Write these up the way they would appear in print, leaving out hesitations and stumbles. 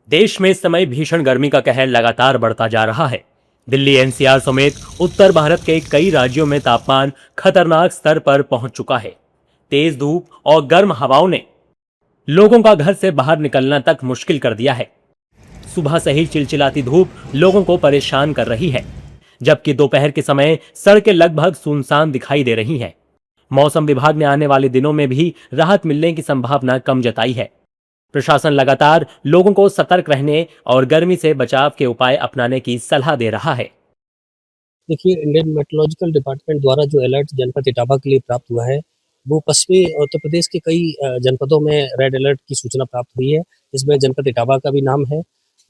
देश में इस समय भीषण गर्मी का कहर लगातार बढ़ता जा रहा है। दिल्ली एनसीआर समेत उत्तर भारत के कई राज्यों में तापमान खतरनाक स्तर पर पहुंच चुका है। तेज धूप और गर्म हवाओं ने लोगों का घर से बाहर निकलना तक मुश्किल कर दिया है। सुबह से ही चिलचिलाती धूप लोगों को परेशान कर रही है, जबकि दोपहर के समय सड़कें लगभग सुनसान दिखाई दे रही हैं। मौसम विभाग ने आने वाले दिनों में भी राहत मिलने की संभावना कम जताई है। प्रशासन लगातार लोगों को सतर्क रहने और गर्मी से बचाव के उपाय अपनाने की सलाह दे रहा है। देखिए, इंडियन मेट्रोलॉजिकल डिपार्टमेंट द्वारा जो अलर्ट जनपद इटावा के लिए प्राप्त हुआ है, वो पश्चिमी उत्तर प्रदेश के कई जनपदों में रेड अलर्ट की सूचना प्राप्त हुई है। इसमें जनपद इटावा का भी नाम है।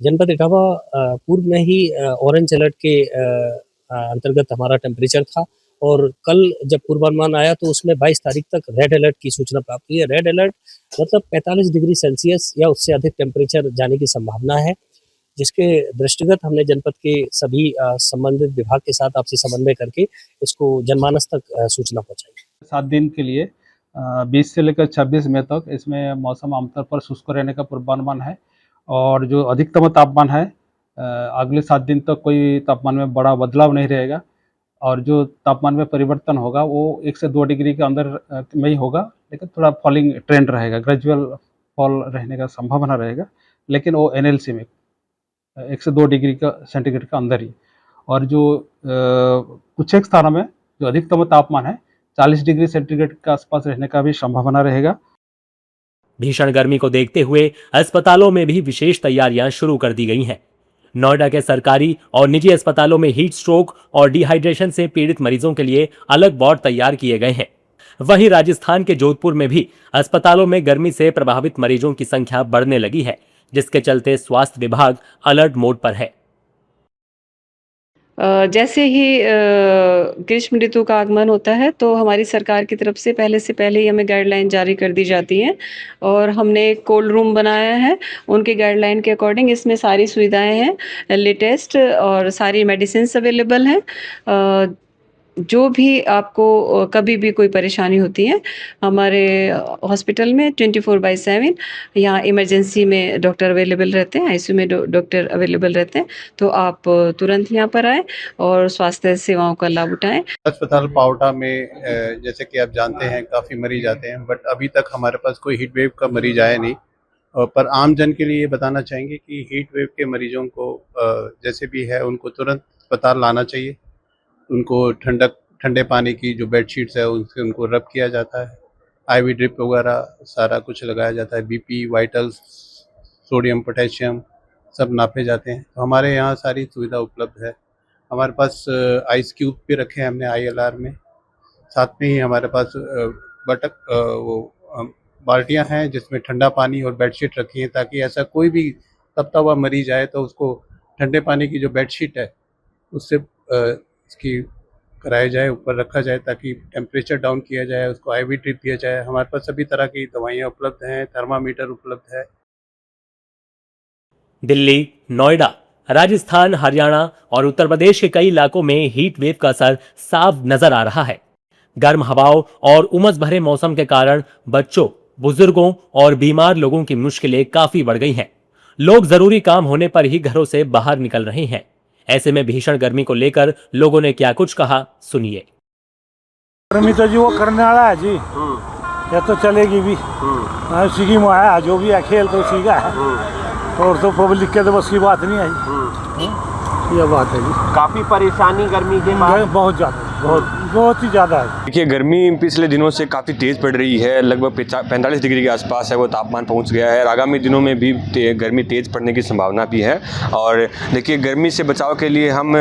जनपद इटावा पूर्व में ही ऑरेंज अलर्ट के अंतर्गत हमारा टेम्परेचर था और कल जब पूर्वानुमान आया तो उसमें 22 तारीख तक रेड अलर्ट की सूचना प्राप्त हुई है। रेड अलर्ट मतलब 45 डिग्री सेल्सियस या उससे अधिक टेम्परेचर जाने की संभावना है, जिसके दृष्टिगत हमने जनपद के सभी संबंधित विभाग के साथ आपसी समन्वय करके इसको जनमानस तक सूचना पहुंचाई। 7 दिन के लिए 20 से लेकर 26 मई तक इसमें मौसम आमतौर पर शुष्क रहने का पूर्वानुमान है और जो अधिकतम तापमान है अगले 7 दिन तक कोई तापमान में बड़ा बदलाव नहीं रहेगा और जो तापमान में परिवर्तन होगा वो 1 से 2 डिग्री के अंदर में ही होगा, लेकिन थोड़ा फॉलिंग ट्रेंड रहेगा, ग्रेजुअल फॉल रहने का संभावना रहेगा, लेकिन वो एनएलसी में 1 से 2 डिग्री का सेंटीग्रेड के अंदर ही। और जो कुछ एक स्थानों में जो अधिकतम तापमान है 40 डिग्री सेंटीग्रेड के आसपास रहने का भी संभावना रहेगा। भीषण गर्मी को देखते हुए अस्पतालों में भी विशेष तैयारियां शुरू कर दी गई हैं। नोएडा के सरकारी और निजी अस्पतालों में हीट स्ट्रोक और डिहाइड्रेशन से पीड़ित मरीजों के लिए अलग वार्ड तैयार किए गए हैं। वहीं राजस्थान के जोधपुर में भी अस्पतालों में गर्मी से प्रभावित मरीजों की संख्या बढ़ने लगी है, जिसके चलते स्वास्थ्य विभाग अलर्ट मोड पर है। जैसे ही ग्रीष्म ऋतु का आगमन होता है तो हमारी सरकार की तरफ से पहले ही हमें गाइडलाइन जारी कर दी जाती हैं और हमने एक कोल्ड रूम बनाया है। उनके गाइडलाइन के अकॉर्डिंग इसमें सारी सुविधाएं हैं, लेटेस्ट और सारी मेडिसिन्स अवेलेबल हैं। जो भी आपको कभी भी कोई परेशानी होती है, हमारे हॉस्पिटल में 24/7 यहाँ इमरजेंसी में डॉक्टर अवेलेबल रहते हैं, आईसीयू में डॉक्टर अवेलेबल रहते हैं, तो आप तुरंत यहाँ पर आएँ और स्वास्थ्य सेवाओं का लाभ उठाएँ। अस्पताल पावटा में जैसे कि आप जानते हैं काफ़ी मरीज आते हैं, बट अभी तक हमारे पास कोई हीट वेव का मरीज आया नहीं। पर आम जन के लिए ये बताना चाहेंगे कि हीट वेव के मरीजों को जैसे भी है उनको तुरंत अस्पताल लाना चाहिए। उनको ठंडे पानी की जो बेडशीट्स है उनसे उनको रब किया जाता है, आईवी ड्रिप वगैरह सारा कुछ लगाया जाता है, बीपी, वाइटल्स, सोडियम, पोटेशियम सब नापे जाते हैं। तो हमारे यहाँ सारी सुविधा उपलब्ध है। हमारे पास आइस क्यूब भी रखे हैं हमने आईएलआर में। साथ में ही हमारे पास बाल्टियाँ हैं जिसमें ठंडा पानी और बेडशीट रखी हैं, ताकि ऐसा कोई भी तपता हुआ मरीज आए तो उसको ठंडे पानी की जो बेडशीट है उससे इसकी कराया जाए, ऊपर रखा जाए ताकि टेम्परेचर डाउन किया जाए, उसको आईवी ड्रिप दिया जाए। हमारे पास सभी तरह की दवाइयाँ उपलब्ध हैं, थर्मामीटर उपलब्ध है। दिल्ली, नोएडा, राजस्थान, हरियाणा और उत्तर प्रदेश के कई इलाकों में हीट वेव का असर साफ नजर आ रहा है। गर्म हवाओं और उमस भरे मौसम के कारण बच्चों, बुजुर्गों और बीमार लोगों की मुश्किलें काफी बढ़ गई हैं। लोग जरूरी काम होने पर ही घरों से बाहर निकल रहे हैं। ऐसे में भीषण गर्मी को लेकर लोगों ने क्या कुछ कहा, सुनिए। गर्मी तो जी वो करने वाला है जी, या तो चलेगी भी। उसी की मुआ है, जो भी है खेल तो उसी का है, और तो पब्लिक के तो बस की बात नहीं आई। यह बात है जी, काफी परेशानी गर्मी के बाद बहुत ज्यादा, बहुत ही ज्यादा है। देखिए, गर्मी पिछले दिनों से काफ़ी तेज़ पड़ रही है। लगभग 45 डिग्री के आसपास है वो तापमान पहुंच गया है। आगामी दिनों में भी गर्मी तेज़ पड़ने की संभावना भी है। और देखिए, गर्मी से बचाव के लिए हम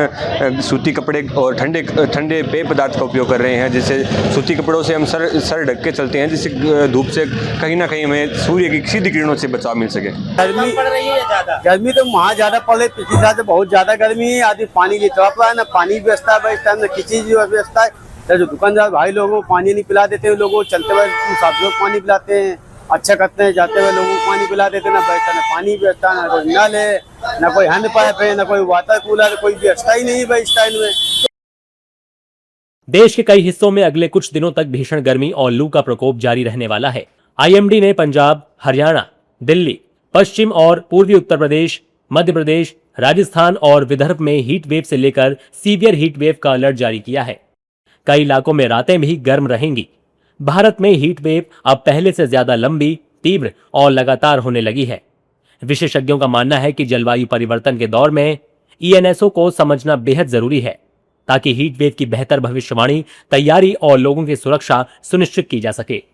सूती कपड़े और ठंडे पेय पदार्थ का उपयोग कर रहे हैं। जैसे सूती कपड़ों से हम सर ढक के चलते हैं, जिससे धूप से कहीं ना कहीं हमें सूर्य की सीधी किरणों से बचाव मिल सके। गर्मी पड़ रही है ज़्यादा, गर्मी तो वहाँ ज़्यादा पड़ रही है। पिछले साल से बहुत ज़्यादा गर्मी है। आदमी पानी की तरफ है ना, पानी की व्यवस्था है, इस टाइम में किसी की व्यवस्था है। जो दुकानदार भाई लोगों को पानी नहीं पिला देते, लोगों चलते हुए मुसाफिरों को पानी पिलाते हैं, अच्छा करते हैं, जाते हुए लोगों को पानी पिला देते, ना बैठता ना पानी व्यवस्था, ना कोई नल है, ना कोई हैंड पाइप है, ना कोई वाटर कूलर, कोई व्यवस्था ही नहीं है भाई इस टाइम में। देश के कई हिस्सों में अगले कुछ दिनों तक भीषण गर्मी और लू का प्रकोप जारी रहने वाला है। आईएमडी ने पंजाब, हरियाणा, दिल्ली, पश्चिम और पूर्वी उत्तर प्रदेश, मध्य प्रदेश, राजस्थान और विदर्भ में हीट वेव से लेकर सीवियर हीट वेव का अलर्ट जारी किया है। कई इलाकों में रातें भी गर्म रहेंगी। भारत में हीट वेव अब पहले से ज्यादा लंबी, तीव्र और लगातार होने लगी है। विशेषज्ञों का मानना है कि जलवायु परिवर्तन के दौर में ईएनएसओ को समझना बेहद जरूरी है, ताकि हीट वेव की बेहतर भविष्यवाणी, तैयारी और लोगों की सुरक्षा सुनिश्चित की जा सके।